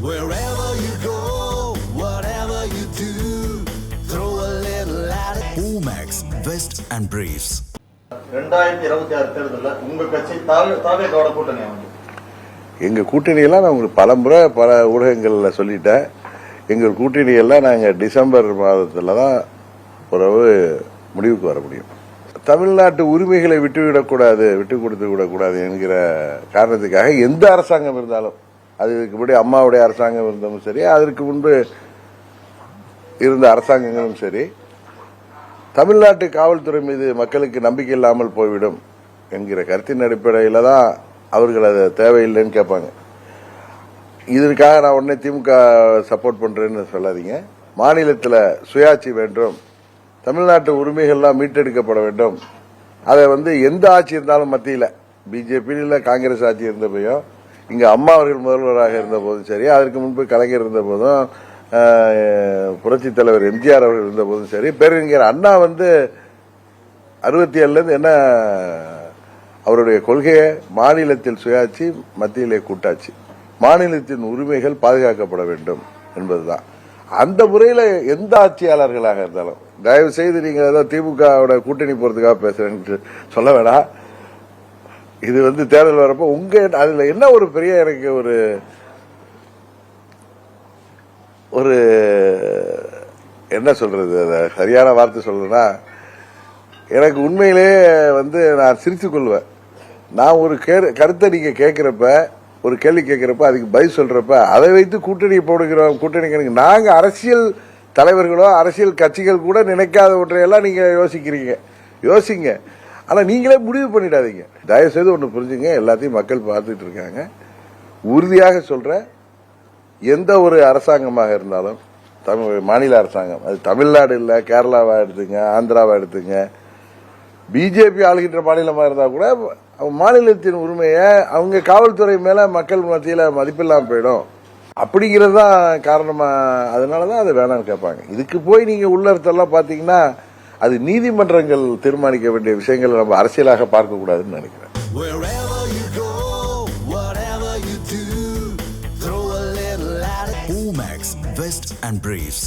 Wherever you go, whatever you do, throw a little at it. Omax, Vest and Briefs. 2026 தேர்தலில் உங்க கட்சி தாவேகோட கூட்டணி வந்து எங்கள் கூட்டணியெல்லாம் நான் உங்களுக்கு பலமுறை பல ஊடகங்களில் சொல்லிட்டேன். எங்கள் கூட்டணியெல்லாம் நாங்கள் டிசம்பர் மாதத்தில் தான் உறவு முடிவுக்கு வர முடியும். தமிழ்நாட்டு உரிமைகளை விட்டு கொடுத்து விடக்கூடாது என்கிற காரணத்துக்காக எந்த அரசாங்கம் இருந்தாலும், அது இதுக்கு முன்னாடி அம்மாவுடைய அரசாங்கம் இருந்தாலும் சரி, அதற்கு முன்பு இருந்த அரசாங்கங்களும் சரி, தமிழ்நாட்டு காவல்துறை மீது மக்களுக்கு நம்பிக்கை இல்லாமல் போய்விடும் என்கிற கருத்தின் அடிப்படையில் தான் அவர்கள் அதை தேவையில்லைன்னு கேட்பாங்க. இதற்காக நான் உடனே திமுக சப்போர்ட் பண்றேன்னு சொல்லாதீங்க. மாநிலத்தில் சுயாட்சி வேண்டும், தமிழ்நாட்டு உரிமைகள்லாம் மீட்டெடுக்கப்பட வேண்டும். அதை எந்த ஆட்சி இருந்தாலும் மத்தியில் பிஜேபியில் காங்கிரஸ் ஆட்சி இருந்தப்பையும், இங்கே அம்மா அவர்கள் முதல்வராக இருந்த போதும் சரி, அதற்கு முன்பு கலைஞர் இருந்த போதும், புரட்சி தலைவர் எம்ஜிஆர் அவர்கள் இருந்த போதும் சரி, பேரறிஞர் அண்ணா 67 என்ன அவருடைய கொள்கையை மாநிலத்தில் சுயாட்சி, மத்தியிலே கூட்டாட்சி, மாநிலத்தின் உரிமைகள் பாதுகாக்கப்பட வேண்டும் என்பதுதான். அந்த முறையில் எந்த ஆட்சியாளர்களாக இருந்தாலும், தயவு செய்து நீங்க ஏதோ திமுக கூட்டணி போறதுக்காக பேசுறேன்னு சொல்ல வேணாம். இது தேர்தல் வரப்போ அதுல என்ன ஒரு பெரிய எனக்கு ஒரு என்ன சொல்றது, சரியான வார்த்தை சொல்லணும்னா, எனக்கு உண்மையிலே நான் சிரித்துக் கொள்வேன். நான் ஒரு கருத்தை நீங்க கேட்கிறப்ப, ஒரு கேள்வி கேட்கிறப்ப அதுக்கு பதில் சொல்றப்ப அதை வைத்து கூட்டணி போடுகிறோம், கூட்டணி நாங்க அரசியல் தலைவர்களோ அரசியல் கட்சிகள் கூட நினைக்காத ஒன்றையெல்லாம் நீங்க யோசிங்க. ஆனா நீங்களே முடிவு பண்ணிடாதீங்க. தயவு செய்து ஒன்று புரிஞ்சுங்க, எல்லாத்தையும் மக்கள் பார்த்துட்டு இருக்காங்க. உறுதியாக சொல்ற, எந்த ஒரு அரசாங்கமாக இருந்தாலும், மாநில அரசாங்கம், அது தமிழ்நாடு இல்ல, கேரளாவா எடுத்துங்க, ஆந்திராவா எடுத்துங்க, பிஜேபி ஆளுகின்ற மாநிலமா இருந்தா கூட மாநிலத்தின் உரிமையை அவங்க காவல்துறை மேல மக்கள் மத்தியில மதிப்பில்லாம போயிடும் அப்படிங்கிறது தான் காரணமா. அதனாலதான் அது வேணாம்னு கேட்பாங்க. இதுக்கு போய் நீங்க உள்ளர்த்தெல்லாம் பாத்தீங்கன்னா, அது நீதிமன்றங்கள் தீர்மானிக்க வேண்டிய விஷயங்களை நம்ம அரசியலாக பார்க்க கூடாதுன்னு நினைக்கிறேன். Omax, Vest and Briefs.